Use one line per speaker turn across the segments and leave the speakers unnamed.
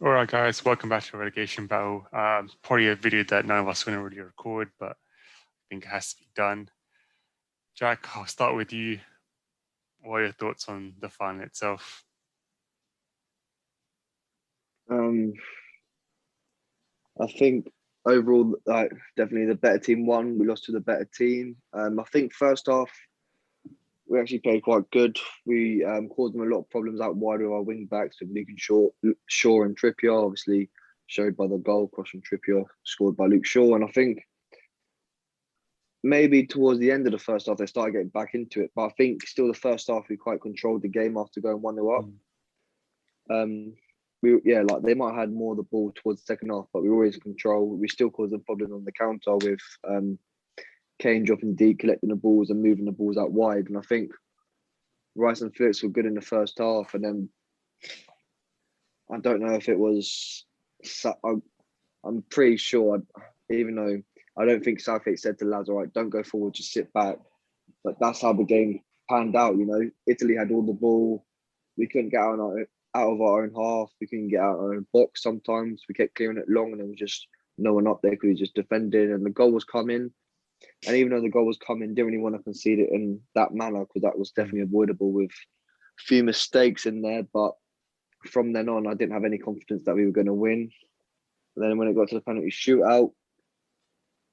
All right, guys, welcome back to Relegation Battle. Probably a video that none of us are going to really record, but I think it has to be done. Jack, I'll start with you. What are your thoughts on the final itself?
I think overall, definitely the better team won. We lost to the better team. I think first half we actually played quite good. We caused them a lot of problems out wide with our wing backs with Luke and Shaw and Trippier. Obviously, showed by the goal cross from Trippier, scored by Luke Shaw. And I think maybe towards the end of the first half they started getting back into it. But I think still the first half we quite controlled the game after going 1-0 up. They might have had more of the ball towards the second half, but we were always in control. We still caused them problems on the counter with Kane dropping deep, collecting the balls and moving the balls out wide. And I think Rice and Phillips were good in the first half. And then I don't know if it was. I'm pretty sure, even though I don't think Southgate said to the lads, "All right, don't go forward, just sit back." But that's how the game panned out. You know, Italy had all the ball. We couldn't get out of our own half. We couldn't get out of our own box sometimes. We kept clearing it long and there was just no one up there because we just defended and the goal was coming. And even though the goal was coming, didn't really want to concede it in that manner because that was definitely avoidable with a few mistakes in there. But from then on, I didn't have any confidence that we were going to win. And then when it got to the penalty shootout,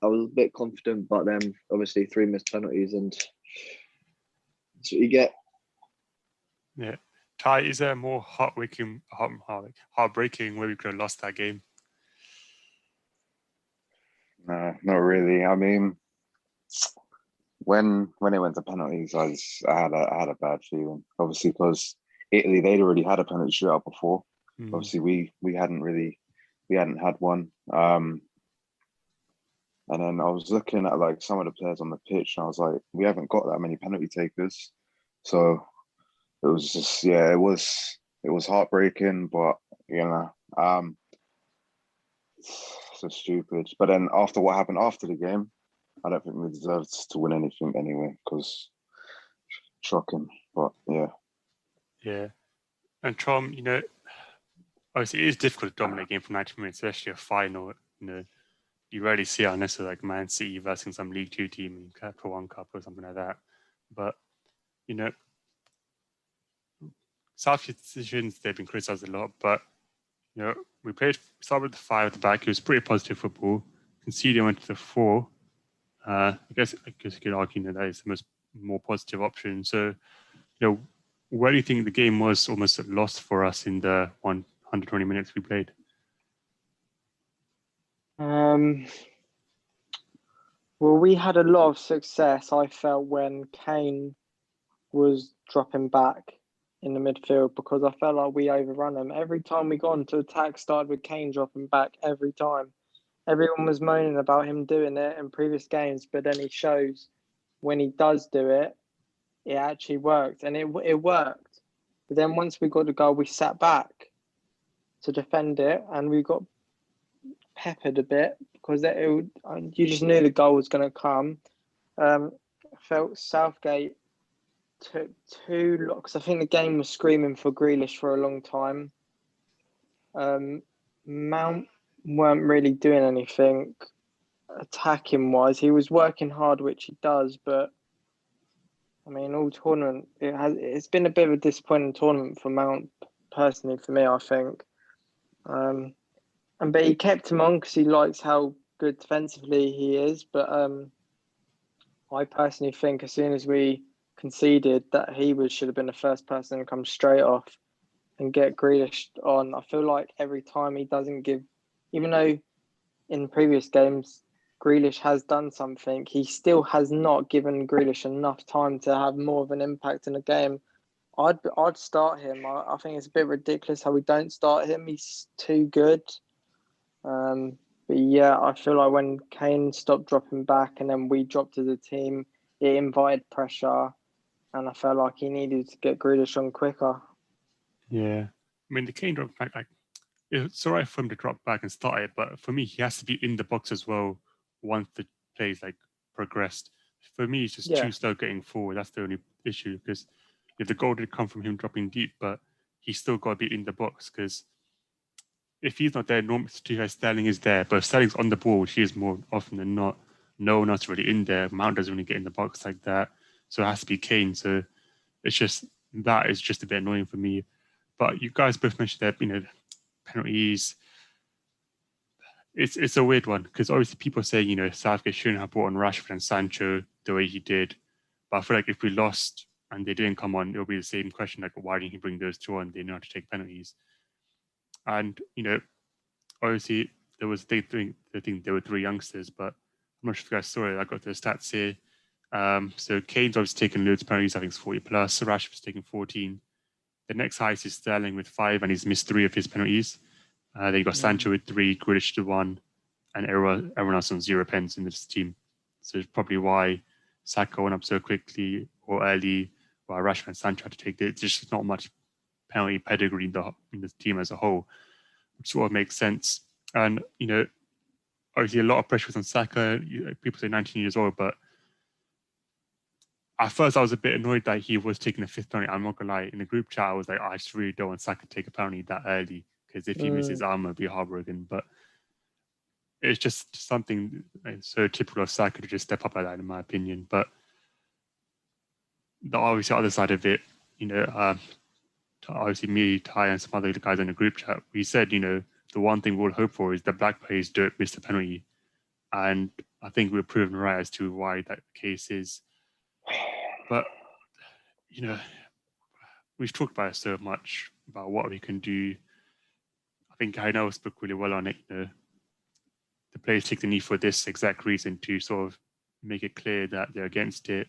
I was a bit confident, but then obviously 3 missed penalties and that's what you get.
Yeah. Ty, is there more heartbreaking where we could have lost that game?
No, not really. I mean, when it went to penalties, I had a bad feeling. Obviously, because Italy they'd already had a penalty shootout before. Obviously, we hadn't had one. And then I was looking at like some of the players on the pitch, and I was like, we haven't got that many penalty takers. So it was just it was heartbreaking, but so stupid. But then after what happened after the game, I don't think we deserved to win anything anyway, because shocking. But
yeah. And Tom, obviously it is difficult to dominate a game for 90 minutes, especially a final. You rarely see it unless it's like Man City versus some League Two team for one cup or something like that. But Southgate's decisions, they've been criticised a lot, but we started with the 5 at the back. It was pretty positive football. Conceding went to the 4. I guess you could argue that is the more positive option. So, where do you think the game was almost lost for us in the 120 minutes we played?
Well, we had a lot of success, I felt, when Kane was dropping back in the midfield, because I felt like we overrun them. Every time we got into attack, started with Kane dropping back every time. Everyone was moaning about him doing it in previous games, but then he shows when he does do it, it actually worked. And it worked. But then once we got the goal, we sat back to defend it, and we got peppered a bit because you just knew the goal was going to come. I felt Southgate took too long, because I think the game was screaming for Grealish for a long time. Mount weren't really doing anything attacking wise. He was working hard, which he does, but I mean, all tournament it's been a bit of a disappointing tournament for Mount personally. For me, I think. But he kept him on because he likes how good defensively he is. But I personally think as soon as we conceded, that he should have been the first person to come straight off and get Grealish on. I feel like every time he doesn't give, even though in previous games Grealish has done something, he still has not given Grealish enough time to have more of an impact in the game. I'd start him. I think it's a bit ridiculous how we don't start him. He's too good. But yeah, I feel like when Kane stopped dropping back and then we dropped as a team, it invited pressure, and I felt like he needed to get Grealish on quicker.
Yeah, I mean the Kane drop back, it's all right for him to drop back and start it, but for me he has to be in the box as well once the plays progressed. For me, it's just too slow getting forward. That's the only issue, because if the goal did come from him dropping deep, but he's still got to be in the box, because if he's not there, normally Sterling is there. But if Sterling's on the ball, she is more often than not. No one else really in there. Mount doesn't really get in the box like that. So it has to be Kane. So it's just, that is just a bit annoying for me. But you guys both mentioned that, penalties. It's a weird one because obviously people say, Southgate shouldn't have brought on Rashford and Sancho the way he did. But I feel like if we lost and they didn't come on, it'll be the same question, like, why didn't he bring those two on? They know how to take penalties. And, obviously there was the thing there were three youngsters, but I'm not sure if you guys saw it. I got the stats here. So Kane's obviously taken loads of penalties. I think it's 40 plus. Rashford's taken 14. The next highest is Sterling with 5, and he's missed 3 of his penalties. Then you got Sancho with 3, Grealish with 1, and everyone else on 0 pens in this team. So it's probably why Saka went up so quickly or early, while Rashford and Sancho had to take it. There's just not much penalty pedigree in the team as a whole, which sort of makes sense. And, obviously a lot of pressure was on Saka. People say 19 years old, but at first I was a bit annoyed that he was taking the 5th penalty. I'm not going to lie. In the group chat, I was like, I just really don't want Saka to take a penalty that early, because if he misses, I'm going to be heartbroken. But it's just something so typical of Saka to just step up like that, in my opinion. But the obviously other side of it, obviously me, Ty, and some other guys in the group chat, we said, the one thing we'll hope for is that black players don't miss the penalty. And I think we're proven right as to why that case is. But, we've talked about it so much, about what we can do. I think I know spoke really well on it. The players take the knee for this exact reason, to sort of make it clear that they're against it.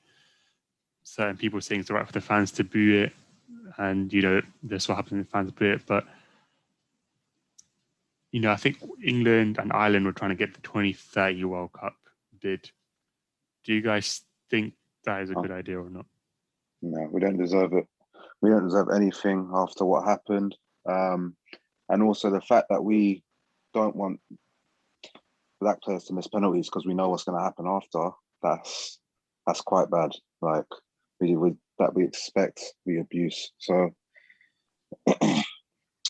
Certain people saying it's all right for the fans to boo it, and that's what happens when the fans boo it. But I think England and Ireland were trying to get the 2030 World Cup bid. Do you guys think that is a good idea or not?
No, we don't deserve it. We don't deserve anything after what happened. And also the fact that we don't want black players to miss penalties because we know what's going to happen after, that's quite bad. Like, we expect the abuse. So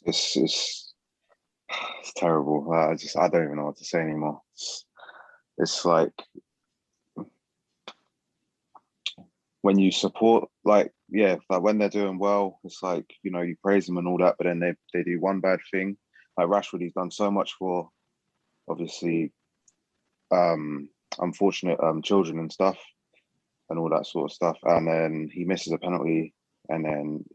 it's terrible. I don't even know what to say anymore. It's like, when you support, like when they're doing well, it's like, you praise them and all that, but then they do one bad thing. Like Rashford, he's done so much for, obviously, unfortunate children and stuff, and all that sort of stuff, and then he misses a penalty, and then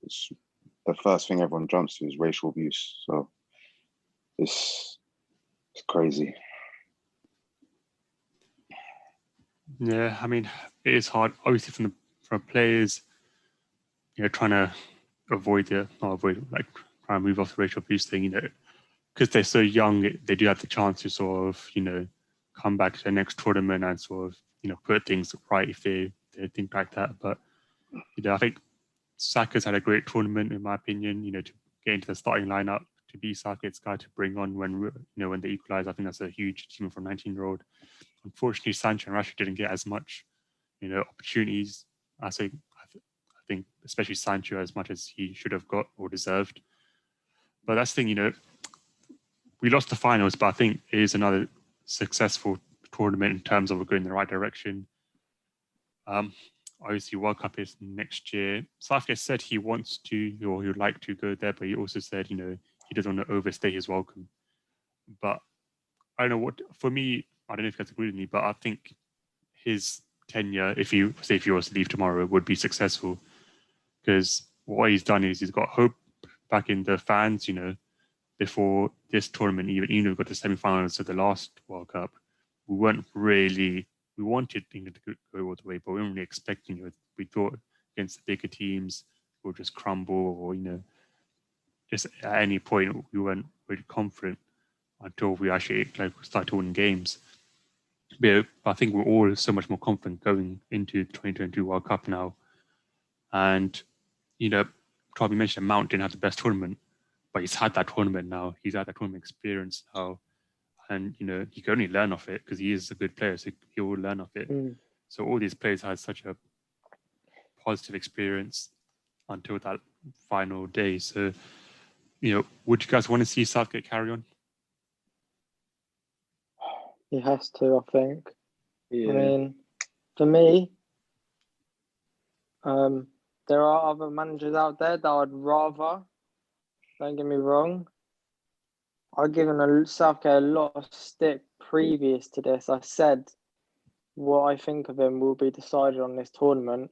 the first thing everyone jumps to is racial abuse. So it's crazy.
Yeah, I mean, it is hard, obviously, from players, trying to trying to move off the racial abuse thing, because they're so young, they do have the chance to sort of, come back to the next tournament and sort of, put things right if they think like that. But, I think Saka's had a great tournament, in my opinion, to get into the starting lineup, to be Southgate's guy to bring on when they equalise. I think that's a huge achievement for a 19-year-old. Unfortunately, Sancho and Rashford didn't get as much, opportunities. I think especially Sancho, as much as he should have got or deserved. But that's the thing, we lost the finals, but I think it is another successful tournament in terms of we're going in the right direction. Obviously, World Cup is next year. Southgate said he wants to, or he would like to go there, but he also said, he doesn't want to overstay his welcome. But I don't know for me, I don't know if you guys agree with me, but I think his tenure, if he was to leave tomorrow, would be successful, because what he's done is he's got hope back in the fans, before this tournament, even though we got the semi-finals of the last World Cup, we wanted England to go all the way, but we weren't really expecting it. We thought against the bigger teams we'll just crumble, or just at any point we weren't really confident until we actually started winning games. But I think we're all so much more confident going into the 2022 World Cup now. And probably mentioned Mount didn't have the best tournament, but he's had that tournament now. He's had that tournament experience now. And, he can only learn off it because he is a good player, so he will learn off it. So all these players had such a positive experience until that final day. So, would you guys want to see Southgate carry on?
He has to, I think.
Yeah.
I mean, for me, there are other managers out there that I'd rather. Don't get me wrong. I've given Southgate a lot of stick previous to this. I said what I think of him will be decided on this tournament.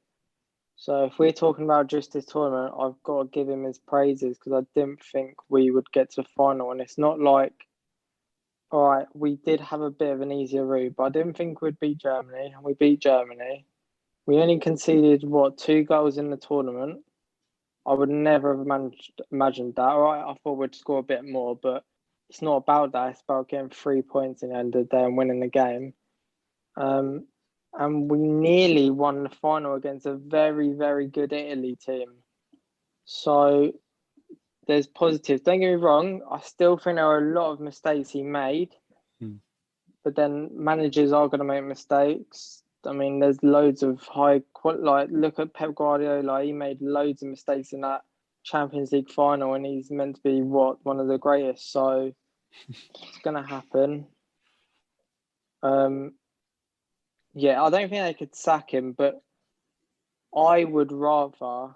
So if we're talking about just this tournament, I've got to give him his praises because I didn't think we would get to the final. And it's not like, all right, we did have a bit of an easier route, but I didn't think we'd beat Germany, and we beat Germany. We only conceded, 2 goals in the tournament. I would never have imagined that. All right, I thought we'd score a bit more, but it's not about that. It's about getting 3 points in the end of the day and winning the game. And we nearly won the final against a very, very good Italy team. So there's positives. Don't get me wrong. I still think there are a lot of mistakes he made. But then managers are going to make mistakes. I mean, there's loads of look at Pep Guardiola. He made loads of mistakes in that Champions League final, and he's meant to be one of the greatest. So it's going to happen. Yeah, I don't think they could sack him, but I would rather,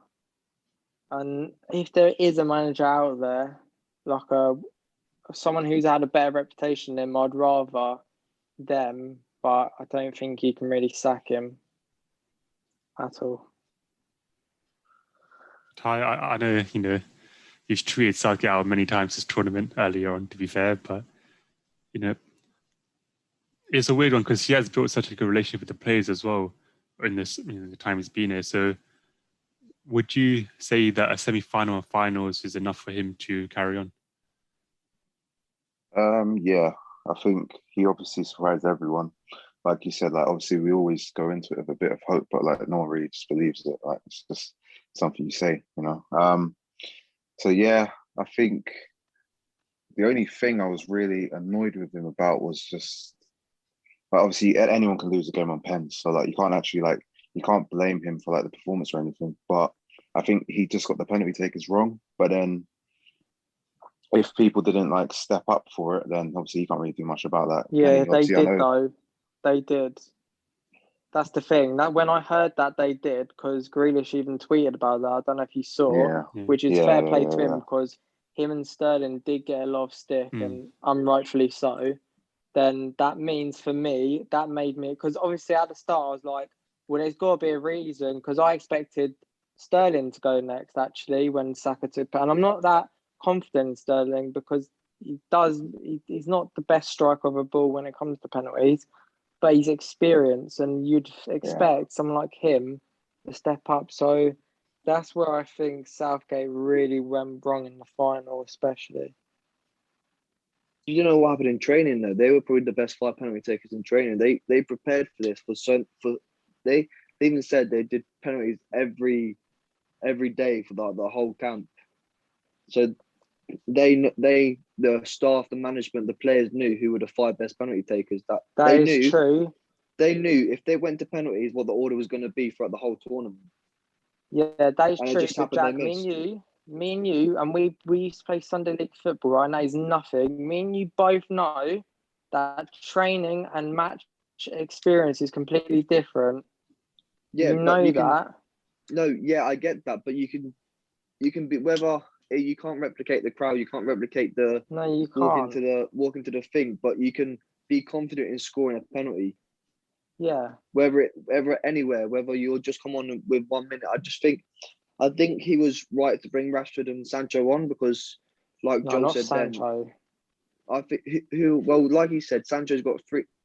and if there is a manager out there, like someone who's had a better reputation than him, I'd rather them, but I don't think you can really sack him at all.
Ty, I know, you've treated Southgate out many times this tournament earlier on, to be fair, but, it's a weird one because he has built such a good relationship with the players as well in this, the time he's been here. So would you say that a semi-final and finals is enough for him to carry on?
Yeah, I think he obviously surprised everyone. Like you said, like obviously we always go into it with a bit of hope, but like no one really just believes it. Like it's just something you say, So yeah, I think the only thing I was really annoyed with him about was just, like obviously anyone can lose a game on pens, so like you can't actually you can't blame him for like the performance or anything. But I think he just got the penalty takers wrong. But then if people didn't like step up for it, then obviously you can't really do much about that.
Yeah, they did though. They did. That's the thing. That when I heard that they did, because Grealish even tweeted about that. I don't know if you saw, which is fair play to him because him and Sterling did get a lot of stick, and unrightfully so. Then that means for me, that made me, because obviously at the start I was like, well, there's got to be a reason, because I expected Sterling to go next actually when Saka took, and I'm not that confident in Sterling because he's not the best striker of a ball when it comes to penalties, but he's experienced, and you'd expect someone like him to step up. So that's where I think Southgate really went wrong in the final, especially.
You know what happened in training though? They were probably the best 5 penalty takers in training. They prepared for this they even said they did penalties every day for the whole camp. So the staff, the management, the players knew who were the 5 best penalty takers.
That is true.
They knew if they went to penalties what the order was going to be throughout the whole tournament.
Yeah, that is true.
Just happened,
Jack, me and you, and we used to play Sunday League football, right? And that is nothing. Me and you both know that training and match experience is completely different.
Yeah,
you know that.
No, yeah, I get that, but you can be whether you can't replicate the crowd, you can't replicate the
you can't
walk into the thing, but you can be confident in scoring a penalty.
Yeah.
Whether anywhere, whether you'll just come on with 1 minute. I think he was right to bring Rashford and Sancho on because, like Joel said,
Sancho.
I think like he said, Sancho's got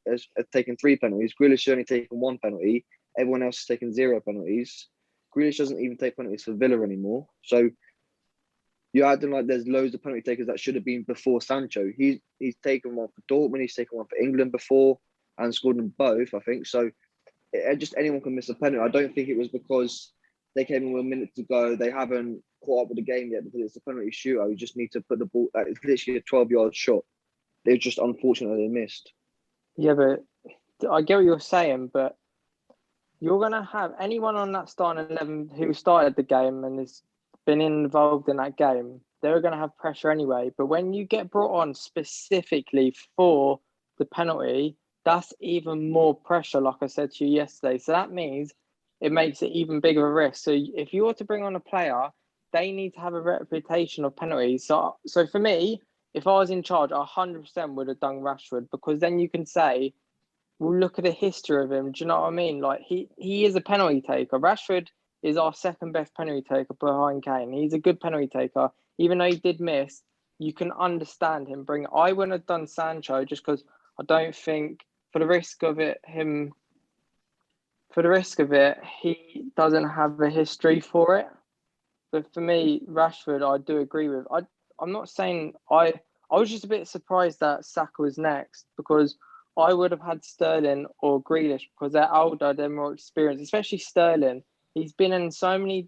has taken 3 penalties. Grealish has only taken 1 penalty. Everyone else has taken 0 penalties. Grealish doesn't even take penalties for Villa anymore. So you're acting like there's loads of penalty takers that should have been before Sancho. He's taken one for Dortmund. He's taken one for England before and scored them both, I think. So just anyone can miss a penalty. I don't think it was because they came in with a minute to go. They haven't caught up with the game yet because it's a penalty shootout. You just need to put the ball. It's literally a 12-yard shot. They're just unfortunately missed.
Yeah, but I get what you're saying, but you're going to have anyone on that starting 11 who started the game and has been involved in that game, they're going to have pressure anyway. But when you get brought on specifically for the penalty, that's even more pressure, like I said to you yesterday. So that means it makes it even bigger a risk. So if you were to bring on a player, they need to have a reputation of penalties. So for me, if I was in charge, I 100% would have done Rashford, because then you can say, well, look at the history of him. Do you know what I mean? Like, he is a penalty taker. Rashford is our second best penalty taker behind Kane. He's a good penalty taker. Even though he did miss, you can understand him. I wouldn't have done Sancho just because I don't think, for the risk of it, he doesn't have a history for it. But for me, Rashford, I do agree with. I'm not saying I was just a bit surprised that Saka was next, because I would have had Sterling or Grealish because they're older, they're more experienced, especially Sterling. He's been in so many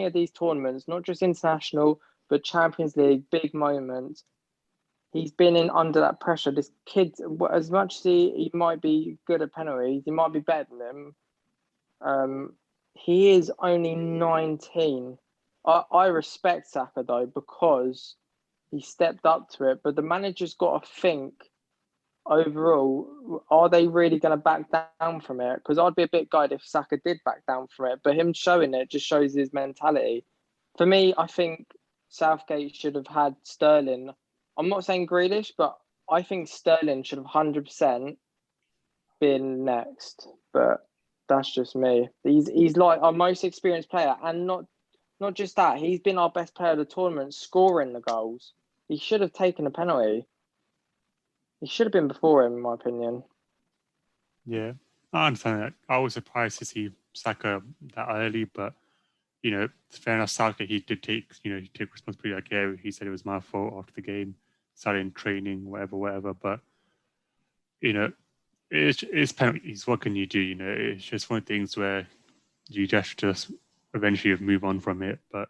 of these tournaments, not just international, but Champions League, big moments. He's been in under that pressure. This kid, as much as he might be good at penalties, he might be better than him. He is only 19. I respect Saka though, because he stepped up to it. But the manager's got to think overall, are they really going to back down from it? Because I'd be a bit gutted if Saka did back down from it. But him showing it just shows his mentality. For me, I think Southgate should have had Sterling. I'm not saying Grealish, but I think Sterling should have 100% been next. But that's just me. He's like our most experienced player, and not just that, he's been our best player of the tournament, scoring the goals. He should have taken a penalty. He should have been before him, in my opinion.
Yeah, I understand that. I was surprised to see Saka that early, but fair enough. Saka, he did take responsibility. Like, yeah, he said it was my fault after the game, started in training, whatever. But it's penalties. What can you do? It's just one of the things where you just eventually move on from it. But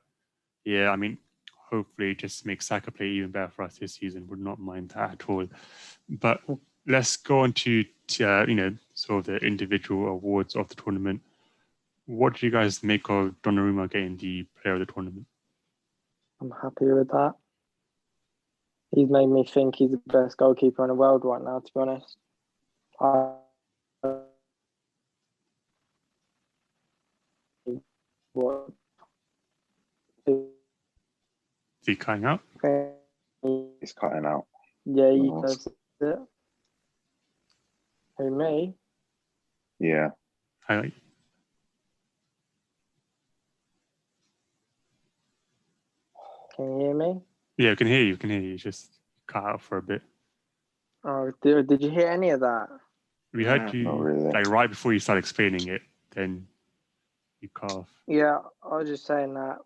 yeah, I mean, hopefully, it just makes Saka play even better for us this season. Would not mind that at all. But let's go on to sort of the individual awards of the tournament. What do you guys make of Donnarumma getting the player of the tournament?
I'm happy with that. He's made me think he's the best goalkeeper in the world right now, to be honest. What?
Is he cutting out?
He's cutting out.
Yeah, he does it. Who, me?
Yeah.
Can
you hear me?
Yeah, I can hear you. Just cut out for a bit.
Oh, did you hear any of that?
We heard you
really.
like right before you started explaining it, then you cut off.
Yeah, I was just saying that.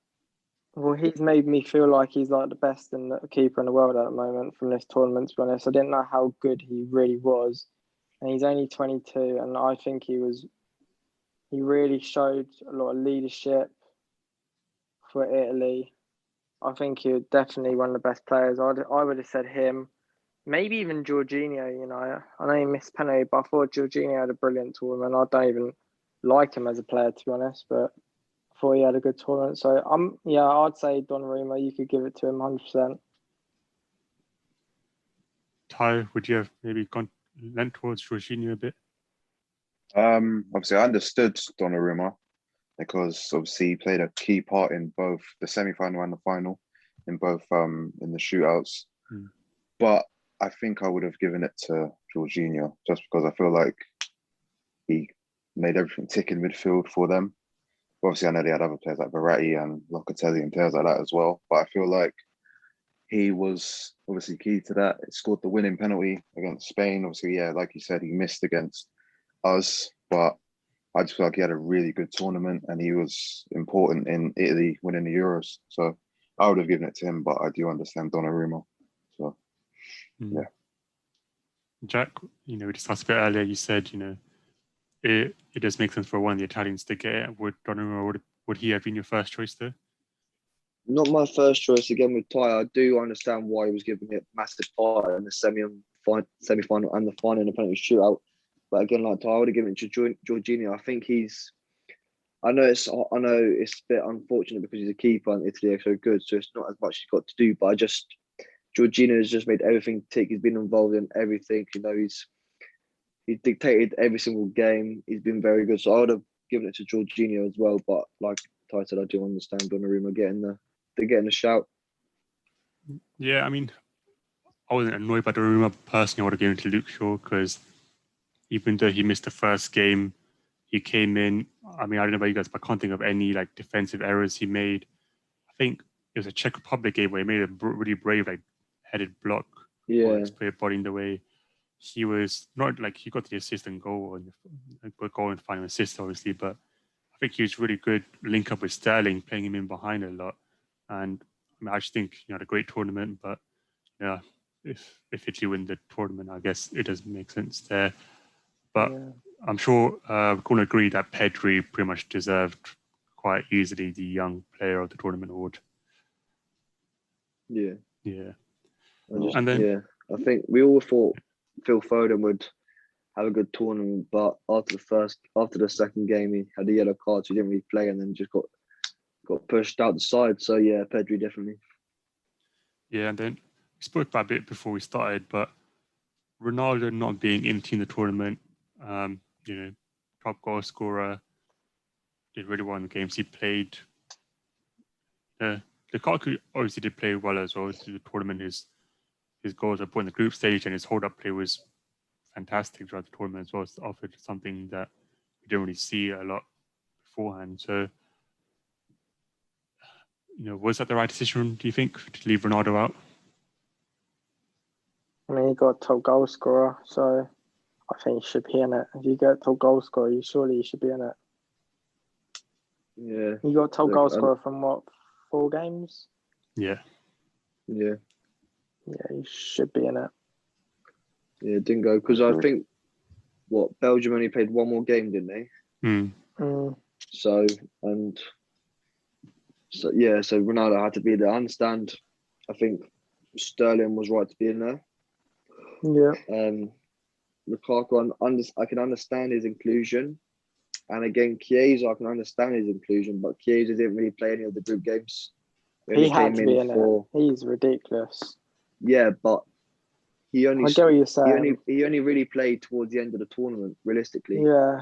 Well, he's made me feel like he's like the best keeper in the world at the moment from this tournament, to be honest. I didn't know how good he really was. And he's only 22, and I think he really showed a lot of leadership for Italy. I think he was definitely one of the best players. I would have said him. Maybe even Jorginho, I know he missed penalty, but I thought Jorginho had a brilliant tournament. I don't even like him as a player, to be honest, but I thought he had a good tournament. So, I'd say Donnarumma, you could give it to him 100%.
Ty, would you have maybe lent towards Jorginho a bit?
Obviously, I understood Donnarumma because obviously he played a key part in both the semi-final and the final, in both in the shootouts. But I think I would have given it to Jorginho just because I feel like he made everything tick in midfield for them. Obviously, I know they had other players like Verratti and Locatelli and players like that as well. But I feel like he was obviously key to that. He scored the winning penalty against Spain. Obviously, yeah, like you said, he missed against us. But I just feel like he had a really good tournament and he was important in Italy winning the Euros. So I would have given it to him, but I do understand Donnarumma. So, yeah.
Jack, we discussed a bit earlier. You said, it does make sense for one of the Italians to get it. Would Donnarumma, would he have been your first choice though?
Not my first choice again with Ty. I do understand why he was giving it massive part in the semi-final and the final in the penalty shootout. But again, like Ty, I would have given it to Jorginho. I think I know it's a bit unfortunate because he's a keeper and Italy are so good, so it's not as much he's got to do. But Jorginho has just made everything tick. He's been involved in everything. He dictated every single game. He's been very good. So I would have given it to Jorginho as well. But like Ty said, I do understand Donnarumma getting a shout.
Yeah, I mean, I wasn't annoyed by Donnarumma personally. I would have given it to Luke Shaw because even though he missed the first game, he came in. I mean, I don't know about you guys, but I can't think of any like defensive errors he made. I think it was a Czech Republic game where he made a really brave like headed block.
Yeah,
Or his player body in the way. He was not like he got the assist and goal and final assist, obviously, but I think he was really good link up with Sterling, playing him in behind a lot. And I mean, I just think he had a great tournament, but yeah, if Italy win the tournament, I guess it does make sense there. But
Yeah.
I'm sure we can agree that Pedri pretty much deserved quite easily the young player of the tournament award.
yeah.
Yeah.
And then I think we all thought Phil Foden would have a good tournament, but after the second game, he had a yellow card, so he didn't really play, and then just got pushed out the side. So yeah, Pedri definitely.
Yeah, and then we spoke about a bit before we started, but Ronaldo not being in the tournament, top goal scorer, did really well in the games he played. Lukaku obviously did play well as well through the tournament. His goals up in the group stage and his hold-up play was fantastic throughout the tournament as well. It's offered something that we didn't really see a lot beforehand. So, was that the right decision, do you think, to leave Ronaldo out?
I mean, he got top goal scorer, so I think he should be in it. If you get top goal scorer, you should be in it.
Yeah.
You got top goal scorer from what, 4 games?
Yeah.
Yeah.
Yeah, you should be in it.
Yeah, didn't go because I think Belgium only played one more game, didn't they? So Ronaldo had to be there. I understand. I think Sterling was right to be in there.
Yeah.
Lukaku, I can understand his inclusion, and again, Chiesa, I can understand his inclusion, but Chiesa didn't really play any of the group games.
He had to be in it. He's ridiculous.
Yeah, but he only.
I get what you're saying.
He only really played towards the end of the tournament, realistically.
Yeah.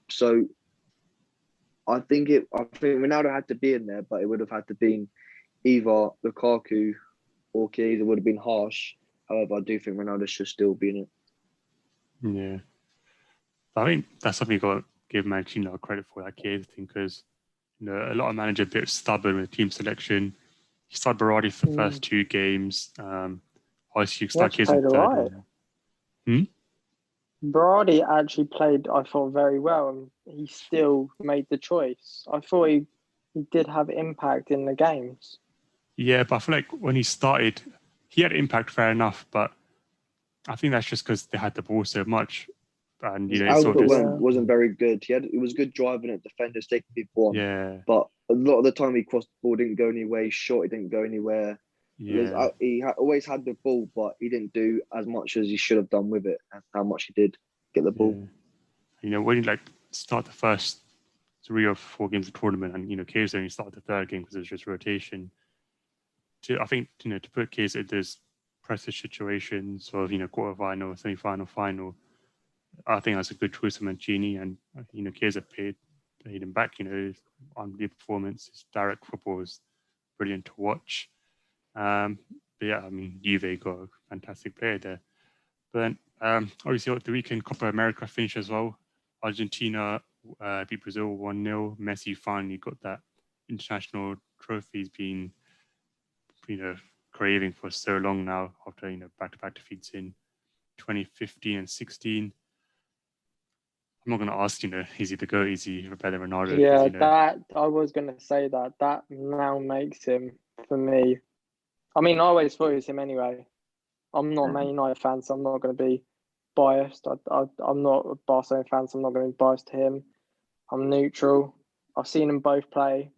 So I think Ronaldo had to be in there, but it would have had to been either Lukaku or Chiesa. Would have been harsh. However, I do think Ronaldo should still be in it.
Yeah. I think that's something you got to give Mancini credit for, that Chiesa thing, because a lot of managers are a bit stubborn with team selection. He started Berardi for the first 2 games. Obviously, you start Chiesa in the third one.
Berardi actually played, I thought, very well, and he still made the choice. I thought he did have impact in the games.
Yeah, but I feel like when he started, he had impact, fair enough, but I think that's just because they had the ball so much. And
his output wasn't very good. He was good driving at defenders, taking people on.
Yeah.
But a lot of the time he crossed the ball, didn't go anywhere. He shot, it didn't go anywhere.
Yeah.
He always had the ball, but he didn't do as much as he should have done with it, and how much he did get the ball.
Yeah. When you start the first 3 or 4 games of the tournament, and Chiesa only started the third game because it was just rotation. I think to put Chiesa in those pressure situations of quarterfinal, semi-final, final, I think that's a good choice of Mancini, and Chiesa paid him back. His unbelievable performance, his direct football was brilliant to watch. But yeah, I mean, Juve got a fantastic player there. But then, obviously, the weekend Copa America finished as well. Argentina beat Brazil 1-0. Messi finally got that international trophy he's been, craving for so long now after, back-to-back defeats in 2015 and 16. I'm not going to ask, is he the GOAT? Is he better than Ronaldo?
Yeah, that I was going to say that. That now makes him, for me. I mean, I always thought it was him anyway. I'm not a Man United fan, so I'm not going to be biased. I'm not a Barcelona fan, so I'm not going to be biased to him. I'm neutral. I've seen them both play.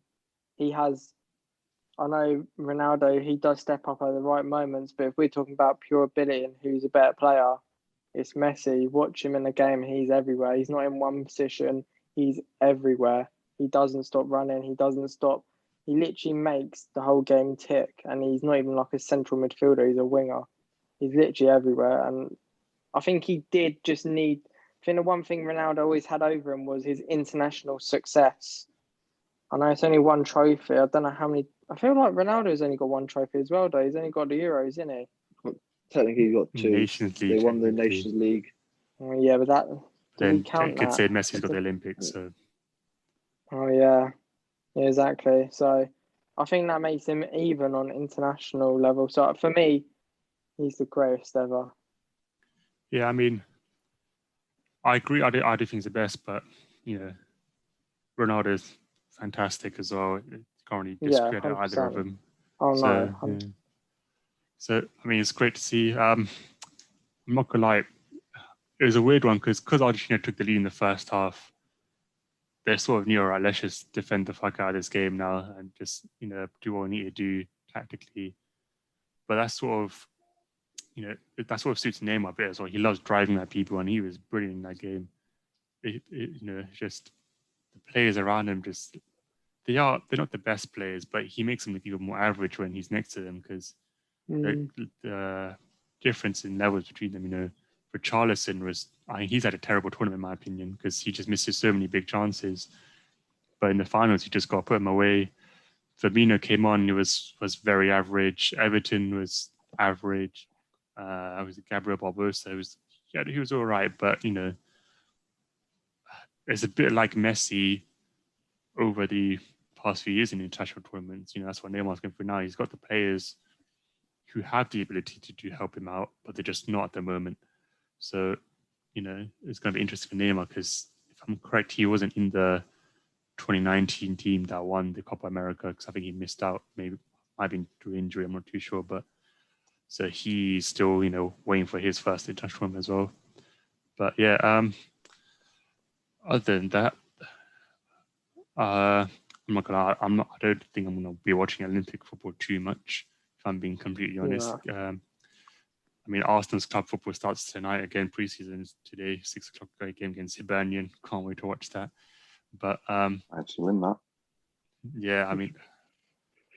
I know Ronaldo, he does step up at the right moments, but if we're talking about pure ability and who's a better player, it's Messi. Watch him in the game, he's everywhere. He's not in one position, he's everywhere. He doesn't stop running, he literally makes the whole game tick, and he's not even like a central midfielder, he's a winger. He's literally everywhere, and I think he did just need. I think the one thing Ronaldo always had over him was his international success. I know it's only one trophy. I don't know how many. I feel like Ronaldo's only got one trophy as well, though. He's only got the Euros, isn't he?
Technically, he got 2.
Nations League.
They won the
technically.
Nations League.
Yeah, but that. Do
Then
we count
you could
that?
say Messi's got the Olympics. So
Oh yeah, exactly. So I think that makes him even on international level. So for me, he's the greatest ever.
yeah, I mean, I agree. I do think he's the best, but you know, Ronaldo's fantastic as well. You can't really discredit either of
100%.
them.
Oh
So,
no,
yeah. So I mean, it's great to see. I'm not gonna lie, it was a weird one because Argentina took the lead in the first half. They sort of knew, all right, let's just defend the fuck out of this game now and just do what we need to do tactically. But that's sort of that sort of suits Neymar a bit as well. He loves driving at people, and he was brilliant in that game. Just the players around him, they're not the best players, but he makes them look even more average when he's next to them because the difference in levels between them. Richarlison he's had a terrible tournament in my opinion because he just misses so many big chances. But in the finals, he just got to put him away. Firmino came on, he was very average. Everton was average. Was it Gabriel Barbosa? He was all right, but it's a bit like Messi over the past few years in international tournaments. That's what Neymar's going through now. He's got the players who have the ability to help him out, but they're just not at the moment. So, it's going to be interesting for Neymar because if I'm correct, he wasn't in the 2019 team that won the Copa America because I think he missed out. Maybe might have been through injury. I'm not too sure, but so he's still, waiting for his first international tournament as well. But yeah, other than that, I'm not gonna. I don't think I'm gonna be watching Olympic football too much. If I'm being completely honest.
Yeah.
I mean, Arsenal's club football starts tonight again. Preseason is today, 6:00 game against Hibernian. Can't wait to watch that. But
I actually win that.
Yeah, I mean,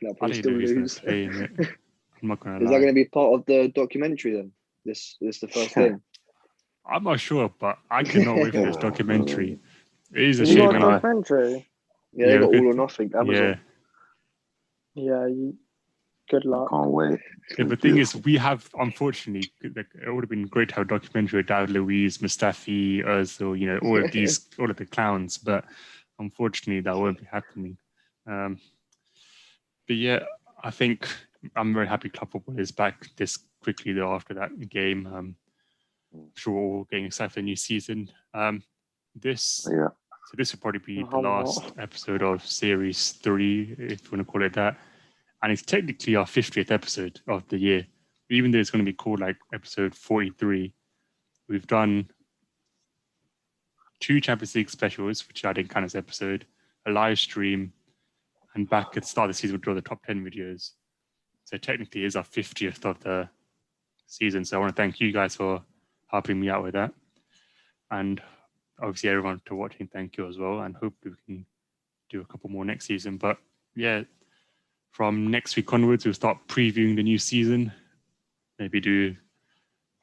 They'll
I
probably
don't know
still
who's going
lose.
to play in it. I'm not going to
Is
lie.
that going to be part of the documentary then? This the first game.
I'm not sure, but I cannot wait for this documentary. It is a
You
shame.
got a documentary?
Yeah, they
Yeah,
got
good.
All or Nothing. Amazon.
Yeah. Good luck.
Can't wait.
Yeah, the thing is, we have, unfortunately, it would have been great to have a documentary with David Luiz, Mustafi, Ozil, all of the clowns, but unfortunately, that won't be happening. But yeah, I think I'm very happy club football is back this quickly though after that game. I'm sure we're all getting excited for the new season. This will probably be the last episode of Series 3, if you want to call it that. And it's technically our 50th episode of the year. Even though it's going to be called like episode 43, we've done 2 Champions League specials, which I didn't count as episode, a live stream, and back at the start of the season, we draw the top 10 videos. So technically it is our 50th of the season. So I want to thank you guys for helping me out with that. And obviously everyone to watching, thank you as well. And hopefully we can do a couple more next season. But yeah, from next week onwards, we'll start previewing the new season. Maybe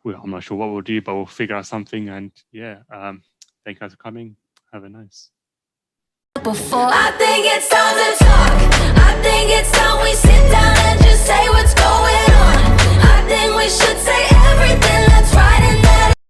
I'm not sure what we'll do, but we'll figure out something. And yeah, thank you guys for coming. Have a nice.
I think it's time to talk. I think it's time we sit down and just say what's going on.